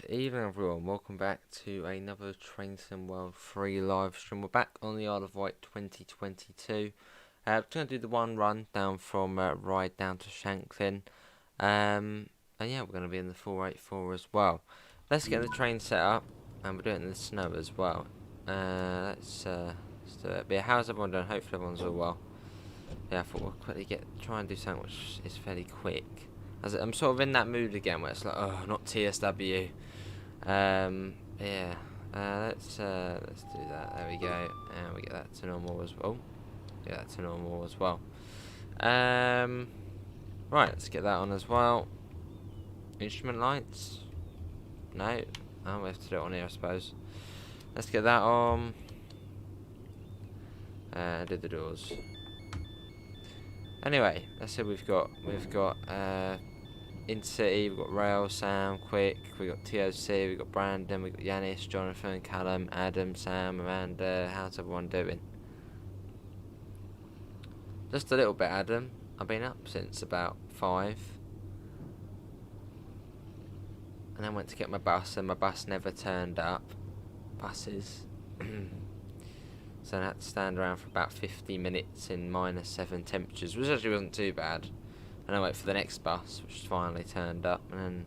Good evening everyone, welcome back to another Train Sim World 3 live stream. We're back on the Isle of Wight 2022. We're going to do the one run down from Ryde down to Shanklin. And yeah, we're going to be in the 484 as well. Let's get the train set up, and we're doing it in the snow as well. Let's do it. But yeah, how's everyone doing? Hopefully everyone's all well. Yeah, I thought we'll quickly try and do something which is fairly quick. I'm sort of in that mood again where it's like, oh, not TSW. Yeah. Let's do that. There we go, and we get that to normal as well. Get that to normal as well. Right, let's get that on as well. Instrument lights. No. Oh, we have to do it on here, I suppose. Let's get that on. Do the doors. Anyway, let's see. We've got Intercity, we've got Rail, Sam, Quick, we've got TOC, we've got Brandon, we've got Yanis, Jonathan, Callum, Adam, Sam, Amanda. How's everyone doing? Just a little bit, Adam. I've been up since about 5. And then went to get my bus, and my bus never turned up. Buses. So I had to stand around for about 50 minutes in -7 temperatures, which actually wasn't too bad. And I wait for the next bus, which finally turned up, and then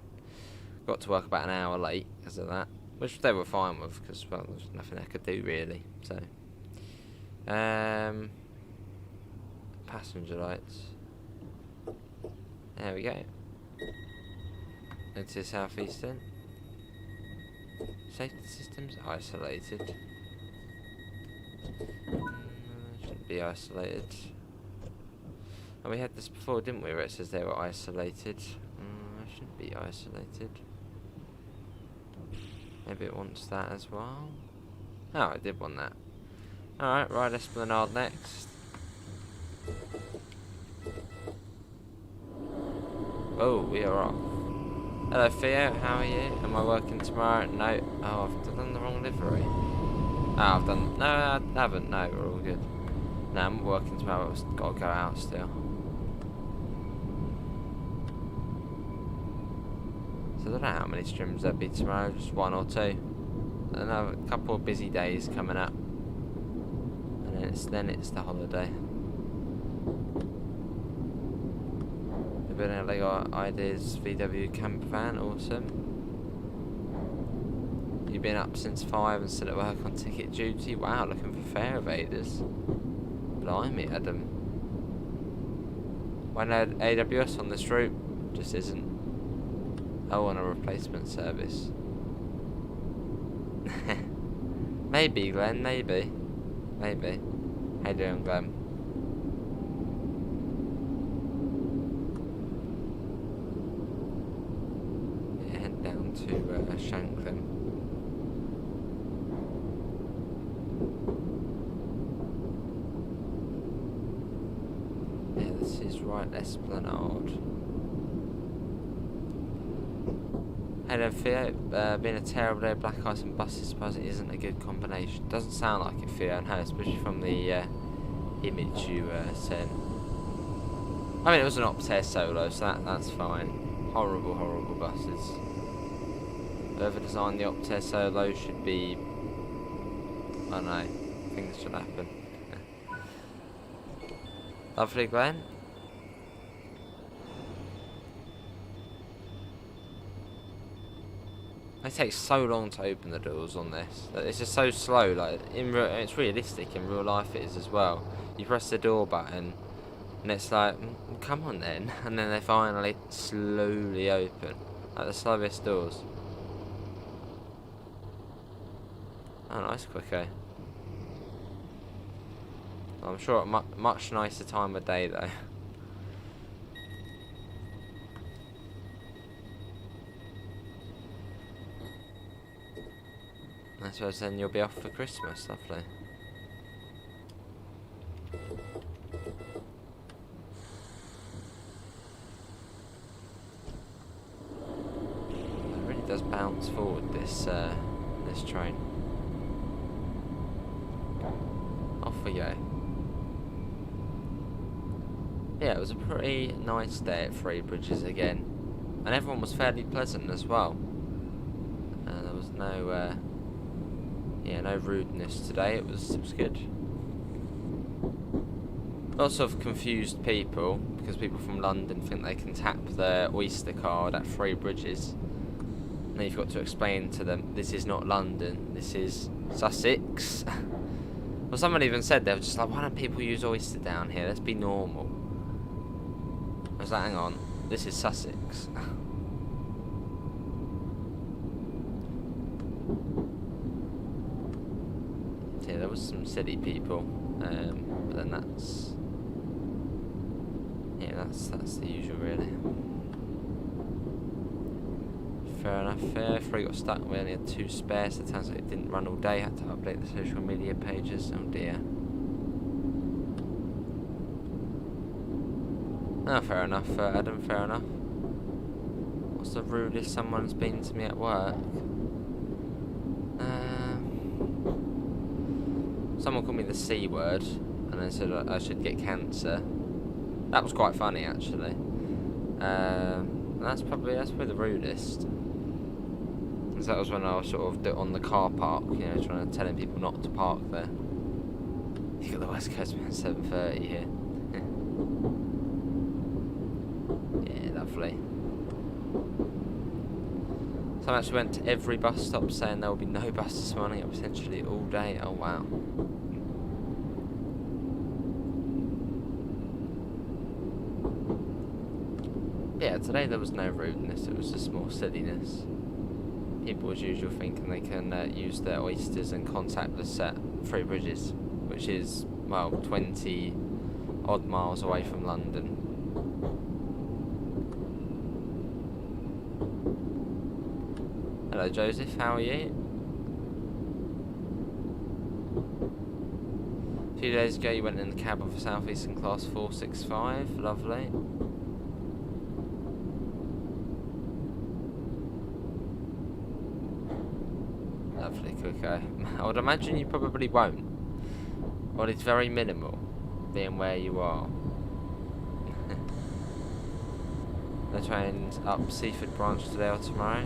got to work about an hour late because of that, which they were fine with, because, well, there's nothing I could do really. So, passenger lights. There we go. Into southeastern. Safety systems isolated. Shouldn't be isolated. And we had this before, didn't we, where it says they were isolated. I shouldn't be isolated. Maybe it wants that as well. Oh, I did want that. Alright, Ryde Esplanade next. Oh, we are off. Hello Theo, how are you? Am I working tomorrow? No. Oh, I've done the wrong livery. Oh, I've done... No, I haven't. No, we're all good. No, I'm working tomorrow. I've got to go out still. I don't know how many streams there'll be tomorrow, just 1 or 2. I don't know, a couple of busy days coming up, and then it's the holiday. They've been at Lego Ideas VW camper van, awesome. You've been up since 5 and still at work on ticket duty. Wow, looking for fare evaders. Blimey, Adam. When AWS on this route just isn't. Oh, on a replacement service. Maybe, Glenn, maybe. Maybe. How you doing, Glenn? Yeah, head down to Shanklin. Yeah, this is Ryde Esplanade. Hello Theo, been a terrible day, black ice and buses, suppose it isn't a good combination. Doesn't sound like it, Theo, no, especially from the image you sent. I mean, it was an Optare solo, so that's fine. Horrible, horrible buses. Whoever designed the Optare solo should be... I don't know, things should happen. Lovely, Glenn. It takes so long to open the doors on this. It's just so slow. Like it's realistic in real life. It is as well. You press the door button, and it's like, come on then, and then they finally slowly open, like the slowest doors. Oh, nice, Quicko. I'm sure at much nicer time of day though. I suppose then you'll be off for Christmas, lovely. It really does bounce forward, this train. Off we go. Yeah, it was a pretty nice day at Three Bridges again, and everyone was fairly pleasant as well. No, yeah, no rudeness today. It was good. Lots of confused people, because people from London think they can tap their Oyster card at 3 bridges. And you've got to explain to them, this is not London, this is Sussex. Well, someone even said, they were just like, why don't people use Oyster down here? Let's be normal. I was like, hang on, this is Sussex. Yeah, there was some city people, but then that's the usual, really. Fair enough. Three got stuck. We only had 2 spares. It turns out it didn't run all day. Had to update the social media pages. Oh dear. Oh, fair enough, Adam. Fair enough. What's the rudest someone's been to me at work? Someone called me the C word, and then said I should get cancer. That was quite funny, actually. That's probably the rudest. Because that was when I was sort of on the car park, you know, trying to telling people not to park there. You got the West Coast man 7:30 here. Yeah, lovely. So I actually went to every bus stop saying there will be no bus this morning, essentially all day. Oh wow. Yeah, today there was no rudeness, it was just more silliness. People as usual thinking they can use their Oysters and contactless at 3 bridges, which is, well, 20 odd miles away from London. Hello Joseph, how are you? A few days ago you went in the cab of a South Eastern Class 465, lovely. Lovely, Coco. I would imagine you probably won't. Well, it's very minimal, being where you are. The train's up Seaford branch today or tomorrow.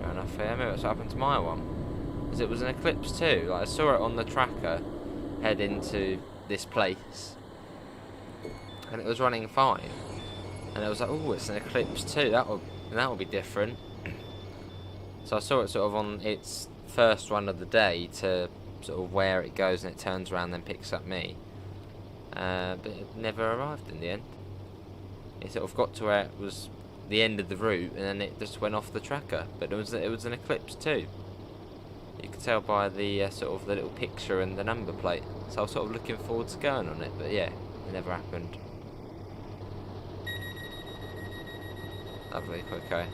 Fair enough here. Maybe what's happened to my one. Because it was an eclipse too. Like, I saw it on the tracker head into this place. And it was running fine. And I was like, oh, it's an eclipse too. That will be different. So I saw it sort of on its first run of the day to sort of where it goes, and it turns around and then picks up me. But it never arrived in the end. It sort of got to where it was the end of the route, and then it just went off the tracker. But it was an eclipse too. You could tell by the sort of the little picture and the number plate. So I was sort of looking forward to going on it, but yeah, it never happened. Lovely, okay.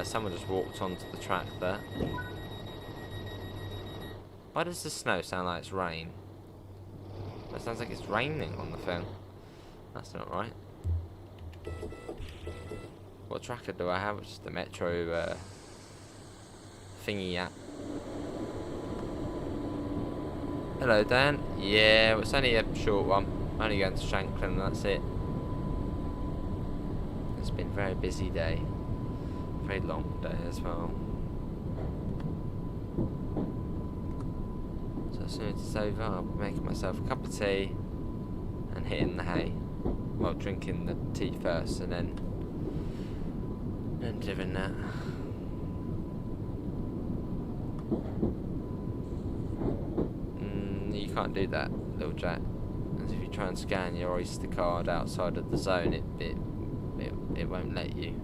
Someone just walked onto the track there. Why does the snow sound like it's rain? It sounds like it's raining on the phone. That's not right. What tracker do I have? It's just the Metro thingy app. Hello Dan. Yeah, well, it's only a short one. I'm only going to Shanklin and that's it. It's been a very busy day. Very long day as well. So as soon as it's over, I'll be making myself a cup of tea and hitting the hay. Well, drinking the tea first and then doing that. You can't do that, little Jack. As if you try and scan your Oyster card outside of the zone, it won't let you.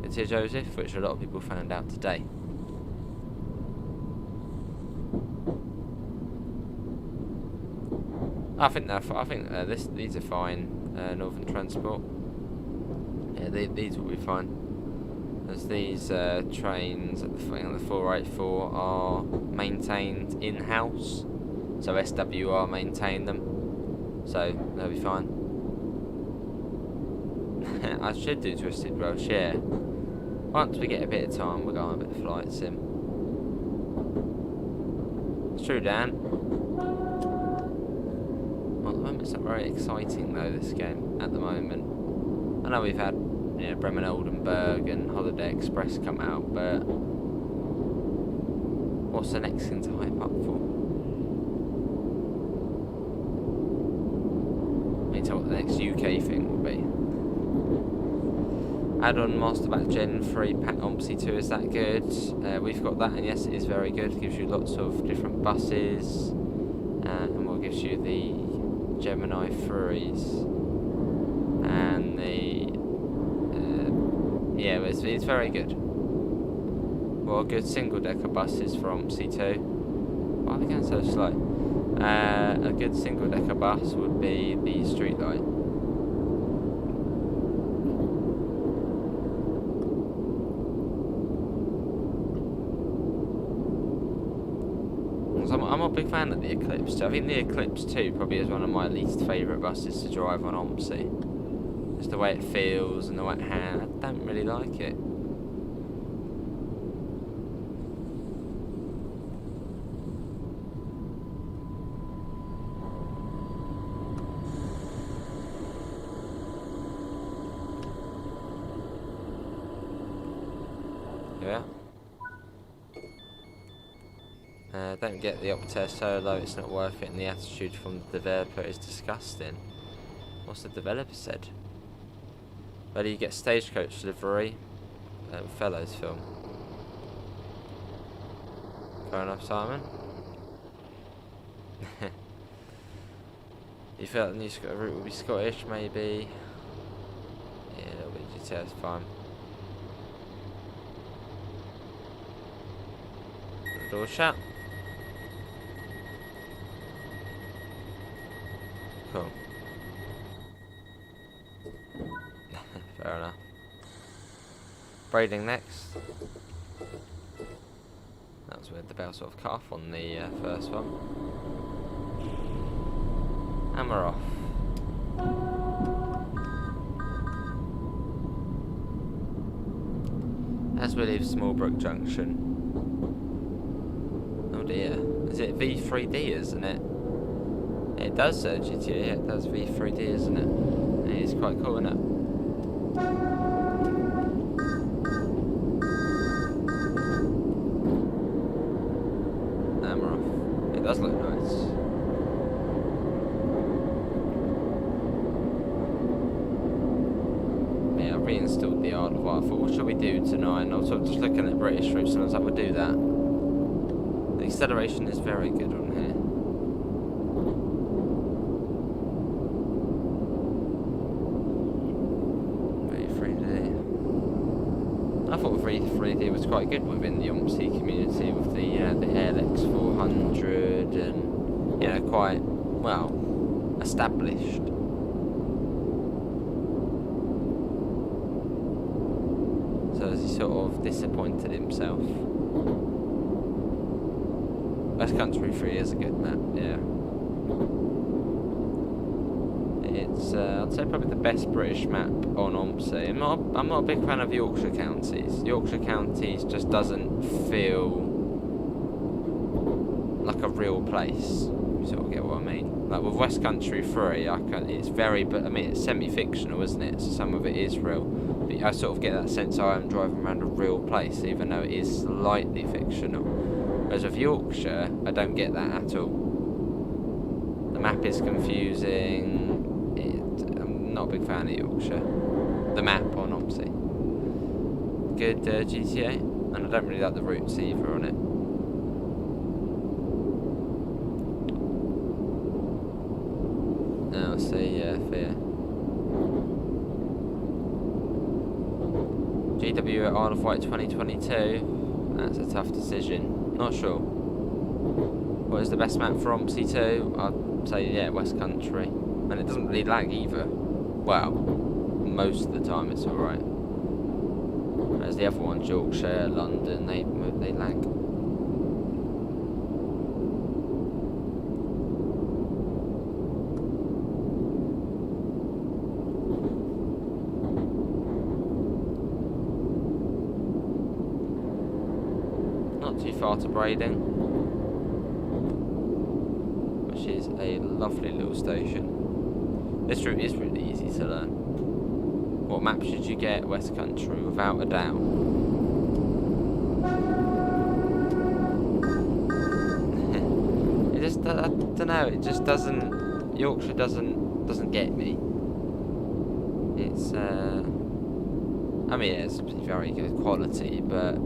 It's here, Joseph, which a lot of people found out today. I think these are fine. Northern Transport. Yeah, these will be fine. As these trains at the 484 are maintained in-house, so SWR maintain them, so they'll be fine. I should do Twisted Welsh, yeah. Once we get a bit of time, we'll go on a bit of flight sim. It's true, Dan. Well, there won't It's not very exciting though, this game at the moment. I know we've had, you know, Bremen Oldenburg and Holiday Express come out, but what's the next thing to hype up for? I need to know what the next UK thing will be. Add-on Masterback Gen 3 Pack Ompsy 2, is that good? We've got that, and yes, it is very good. It gives you lots of different buses, and what gives you the Gemini Furies, and the yeah, it's very good. Well, good single-decker buses for Ompsy 2. Why are they going so slow? A good single-decker bus would be the Streetlight. I'm a big fan of the Eclipse 2. I think the Eclipse 2 probably is one of my least favourite buses to drive on Ompsy. Just the way it feels and the way it hands. I don't really like it. Yeah. Don't get the Optare Solo, it's not worth it, and the attitude from the developer is disgusting. What's the developer said? Where do you get Stagecoach livery? Fellows film. Fair enough, Simon. You felt the new route would be Scottish, maybe? Yeah, a little bit of GTA is fine. The door shut. Cool. Fair enough. Braiding next. That was weird, the bell sort of cut off on the first one. And we're off. As we leave Smallbrook Junction. Oh dear. Is it V3D, isn't it? It does GTA, yeah, it does V3D, isn't it? It is quite cool, isn't it? And we're off. It does look nice. Yeah, I've reinstalled the Art of Wight. I thought, what shall we do tonight? And I was just looking at British routes and I was like, we'll do that. The acceleration is very good on here. I thought 3D was quite good within the Ompsy community with the ALX 400 and, you know, quite, well, established. So he sort of disappointed himself. West Country 3 is a good map, yeah. It's, I'd say probably the best British map on Ompsy. I'm not a big fan of Yorkshire counties. Yorkshire counties just doesn't feel like a real place. You sort of get what I mean. Like with West Country 3, it's very, but I mean it's semi-fictional, isn't it? So some of it is real. But I sort of get that sense I am driving around a real place, even though it is slightly fictional. Whereas with Yorkshire, I don't get that at all. The map is confusing. I'm not a big fan of Yorkshire. The map on Ompsy. Good GTA, and I don't really like the routes either on it. Now I'll see, Fear. GW at Isle of Wight 2022. That's a tough decision. Not sure. What is the best map for Ompsy 2? I'd say, yeah, West Country. And it doesn't really lag either. Well, most of the time it's alright. Whereas the other ones, Yorkshire, London, they lag. Not too far to Brading, which is a lovely little station. This route is really easy to learn. What map should you get? West Country, without a doubt. It just, I don't know, it just doesn't, Yorkshire doesn't get me. It's, I mean, it's very good quality, but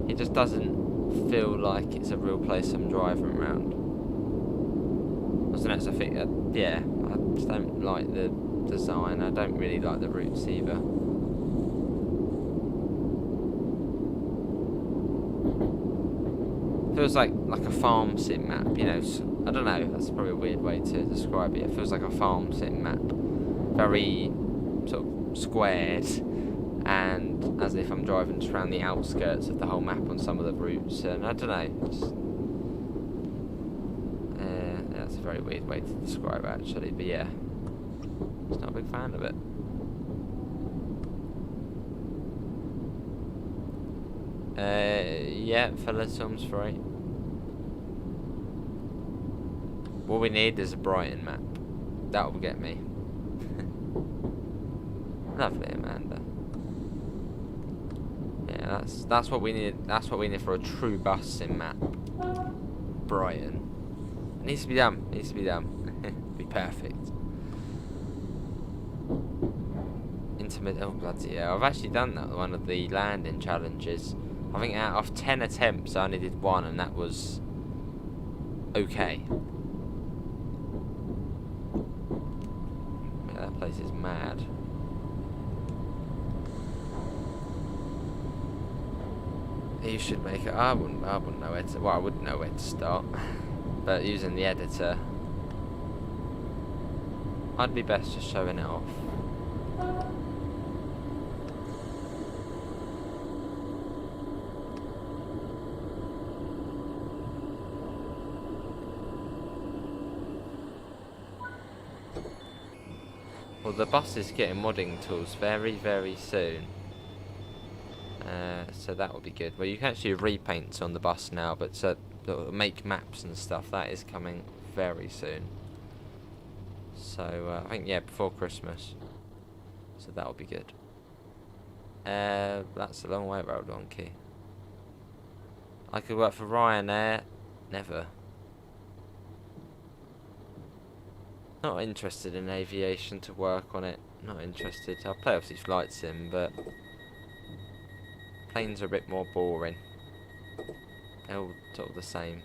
it just doesn't feel like it's a real place I'm driving around. I don't know, it's a thing, yeah, I just don't like the design. I don't really like the routes either. Feels like a farm sim map, you know. I don't know, that's probably a weird way to describe it. It feels like a farm sim map. Very sort of squared, and as if I'm driving just around the outskirts of the whole map on some of the routes, and I don't know, just, that's a very weird way to describe it actually, but yeah, just not a big fan of it. Yeah, Felitums free. What we need is a Brighton map. That will get me. Lovely, Amanda. Yeah, that's what we need. That's what we need for a true bus sim map. Brighton. It needs to be done. It needs to be done. Be perfect. Intermittent. Oh bloody hell! I've actually done that. One of the landing challenges. I think out of 10 attempts, I only did one, and that was okay. Yeah, that place is mad. You should make it. I wouldn't know where to. Well, I wouldn't know where to start. But using the editor, I'd be best just showing it off. Well, the bus is getting modding tools very, very soon. So that will be good. Well, you can actually repaint on the bus now, but to make maps and stuff, that is coming very soon. So I think, yeah, before Christmas. So that will be good. That's a long way, road donkey. I could work for Ryanair. Never. Not interested in aviation to work on it. Not interested. I'll play obviously flight sim, but planes are a bit more boring. They're all sort of the same.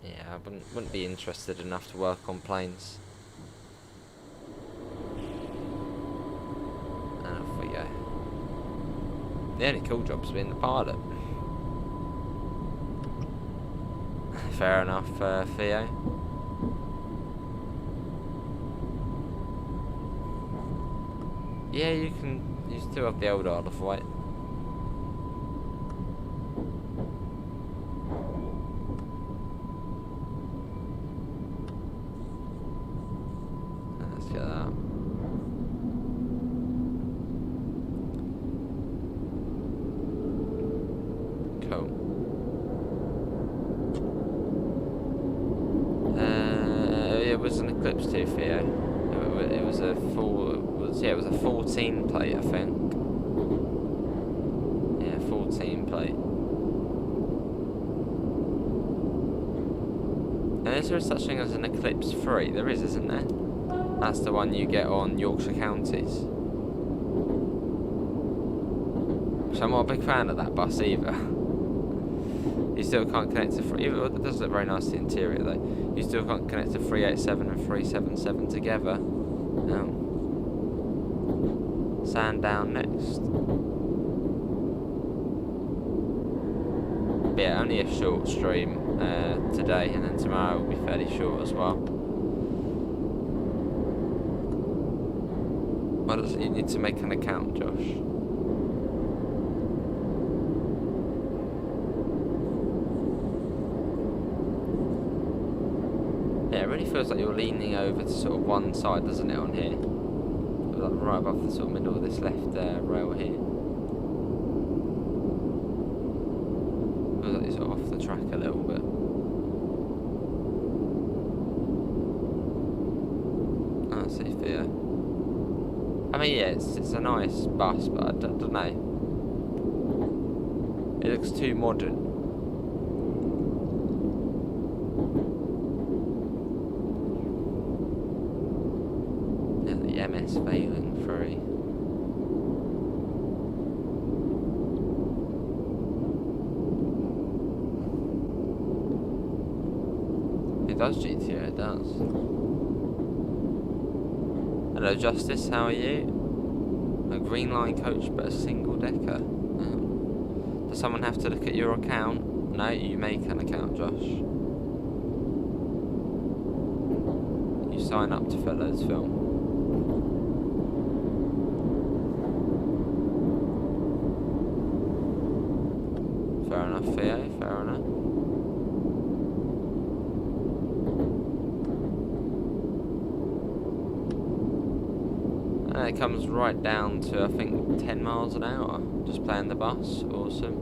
Yeah, I wouldn't be interested enough to work on planes. And off we go. The only cool job's being the pilot. Fair enough, Theo. Yeah, you still have the old Isle of Wight. Let's get that. Cool. It was an Eclipse too, Theo. It was a it was a 14 plate, I think. Yeah, 14 plate. And is there such thing as an Eclipse 3? There is, isn't there? That's the one you get on Yorkshire counties. So I'm not a big fan of that bus either. You still can't connect to it does look very nice, the interior though. You still can't connect to 387 and 377 together. No. Sandown next. But yeah, only a short stream today, and then tomorrow will be fairly short as well. Why does you need to make an account, Josh? Yeah, it really feels like you're leaning over to sort of one side, doesn't it, on here? Like right above the sort of middle of this left rail here. Feels like you're sort of off the track a little bit. Oh, I see, Theo. I mean, yeah, it's a nice bus, but I don't know. It looks too modern. Yeah, the MS failing free. It does, GTO, it does. Hello, Justice, how are you? A green line coach, but a single decker. Does someone have to look at your account? No, you make an account, Josh. You sign up to Fellows Film. Fair enough, Theo, fair enough. And it comes right down to, I think, 10 miles an hour. Just playing the bus. Awesome.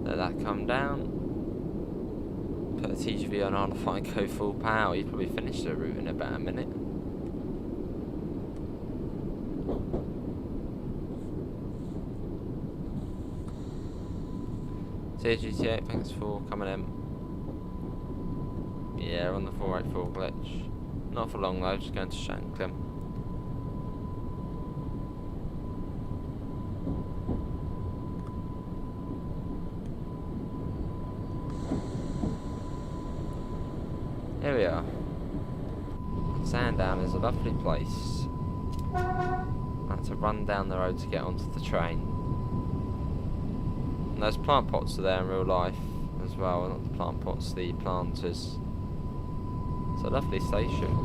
Let that come down. Put the TGV on if I go full power. You'd probably finish the route in about a minute. GTA, thanks for coming in. Yeah, on the 484 glitch. Not for long though, just going to Shanklin. Here we are. Sandown is a lovely place. I had to run down the road to get onto the train. And those plant pots are there in real life as well, not the plant pots, the planters. It's a lovely station.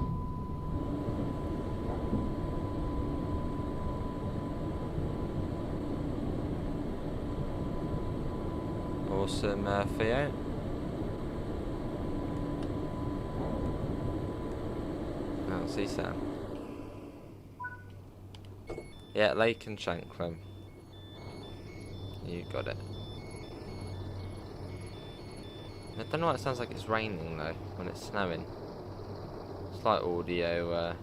Awesome, Theo. Oh, see Sam. Yeah, Lake and Shanklin. You got it. I don't know why it sounds like it's raining though, when it's snowing. Slight audio,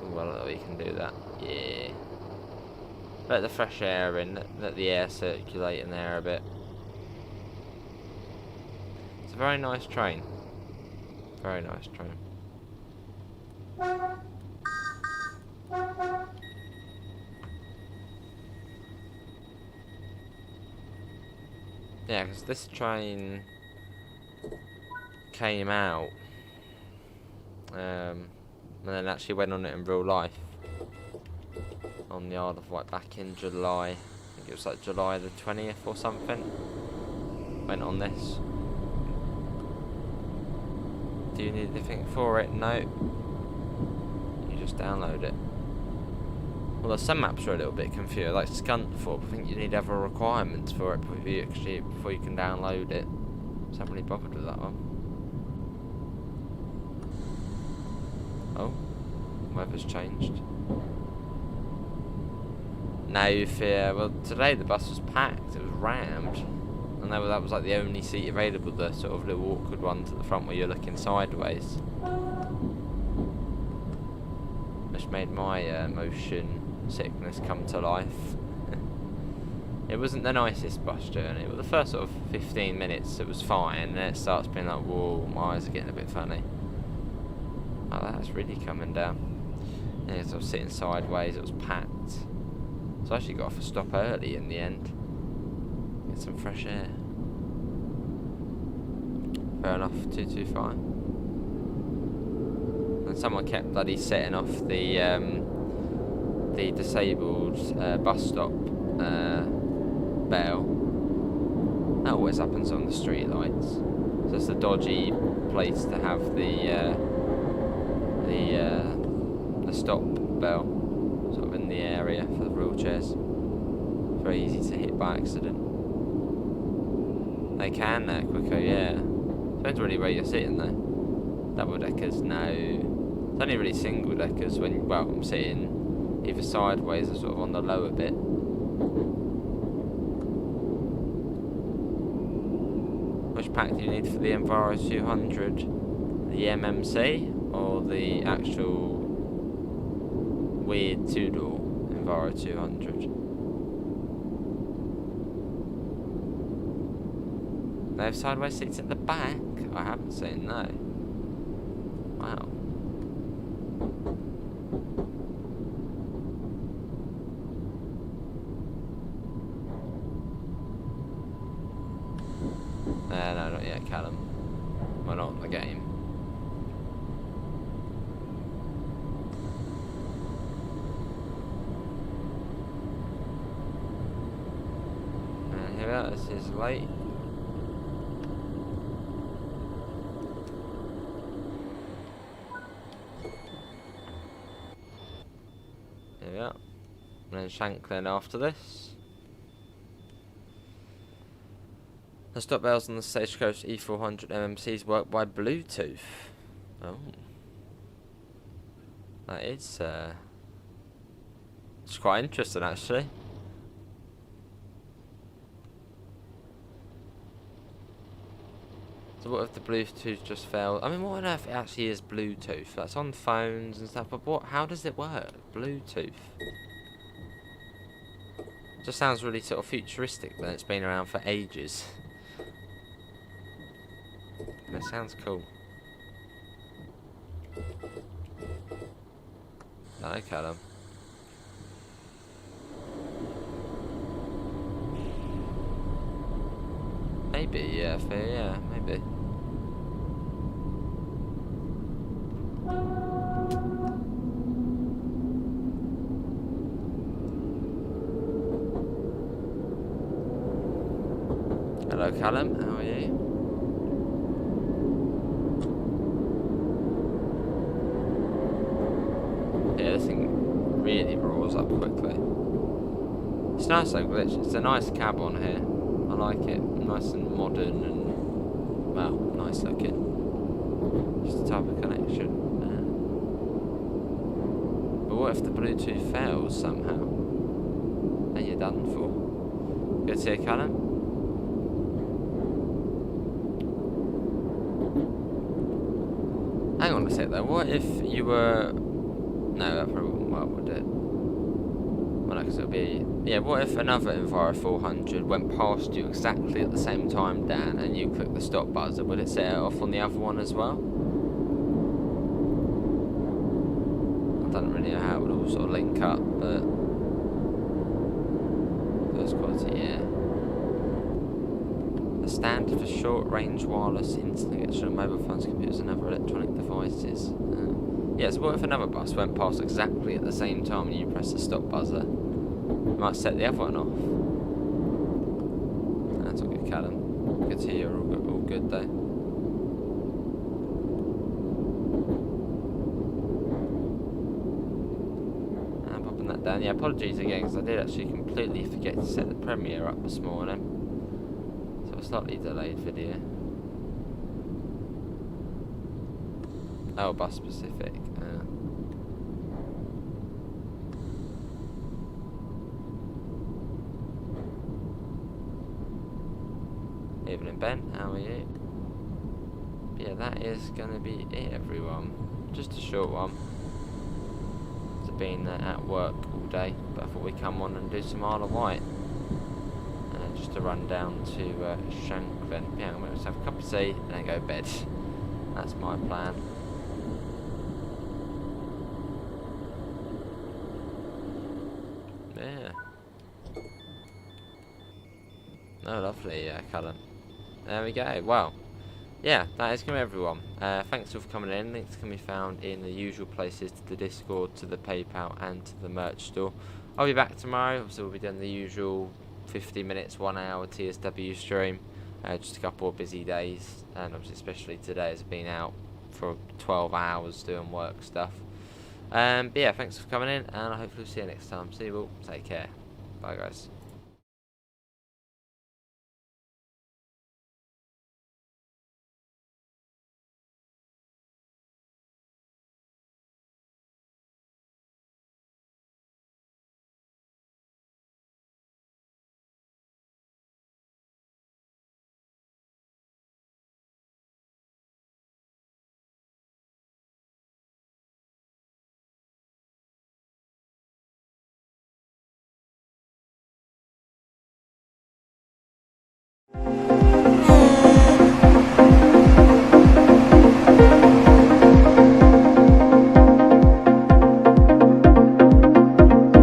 well, we can do that. Yeah. Let the fresh air in, let the air circulate in there a bit. It's a very nice train. Very nice train. Yeah, because this train came out and then actually went on it in real life on the Isle of Wight back in July. I think it was like July the 20th or something. Went on this. Do you need anything for it? No. You just download it. Well, some maps are a little bit confused, like Scunthorpe. I think you need other requirements for it before you can download it. So I haven't really bothered with that one. Oh, weather's changed. No fear. Well, today the bus was packed. It was rammed, and that was like the only seat available. The sort of little awkward ones at the front where you're looking sideways. Which made my motion sickness come to life. It wasn't the nicest bus journey, but the first sort of 15 minutes it was fine, and then it starts being like, whoa, my eyes are getting a bit funny. Oh, that's really coming down. Yeah, so I was sitting sideways, it was packed. So I actually got off a stop early in the end. Get some fresh air. Fair enough, 225. And someone kept bloody setting off the disabled bus stop bell. That always happens on the street lights. So it's a dodgy place to have the stop bell sort of in the area for the wheelchairs. Very easy to hit by accident. They can quicker, yeah. Depends really where you're sitting though. Double deckers, no. It's only really single deckers when, well, I'm sitting either sideways or sort of on the lower bit. Which pack do you need for the Enviro 200? The MMC or the actual weird two-door Enviro 200? They have sideways seats at the back? I haven't seen, no. Wow. No, not yet, Callum. We're not in the game. And here we are, this is late. Here we are. And then Shanklin after this. The stop bells on the Stagecoach E400 MMCs work by Bluetooth. Oh. That is, it's quite interesting actually. So what if the Bluetooth just failed? I mean, what on earth it actually is Bluetooth? That's on phones and stuff, but what? How does it work? Bluetooth. Just sounds really sort of futuristic, but it's been around for ages. That sounds cool. Hello, Callum. Maybe, yeah, fair, yeah, maybe. Hello, Callum, how are you? Yeah, this thing really roars up quickly. It's nice though, Glitch. It's a nice cab on here. I like it. Nice and modern and, well, nice looking. Just a type of connection. But what if the Bluetooth fails somehow? Then you're done for. Good to see you, Callum. Hang on a sec though. What if you were... No, that probably wouldn't work, would it? Well, no, because it'll be... Yeah, what if another Enviro 400 went past you exactly at the same time, Dan, and you click the stop buzzer? Would it set it off on the other one as well? I don't really know how it would all sort of link up, but... First quality, yeah. The standard for short-range wireless internet connection on mobile phones, computers and other electronic devices. Yeah, so what if another bus went past exactly at the same time and you press the stop buzzer? You might set the other one off. That's all good, Callum. Good to hear you're all good though. I'm popping that down. Yeah, apologies again because I did actually completely forget to set the premiere up this morning. So a slightly delayed video. Oh, bus specific. Evening, Ben. How are you? Yeah, that is going to be it, everyone. Just a short one. I've been at work all day, but I thought we'd come on and do some Isle of Wight. Just to run down to Shanklin. Yeah, I'm going to have a cup of tea and then go to bed. That's my plan. Yeah. Oh, lovely, Callum. There we go. Well, yeah, that is going to be everyone. Thanks all for coming in. Links can be found in the usual places, to the Discord, to the PayPal, and to the merch store. I'll be back tomorrow. So we'll be doing the usual 50 minutes, 1 hour TSW stream. Just a couple of busy days, and obviously especially today has been out for 12 hours doing work stuff. But yeah, thanks for coming in, and I hope we'll see you next time. See you all. Take care. Bye, guys.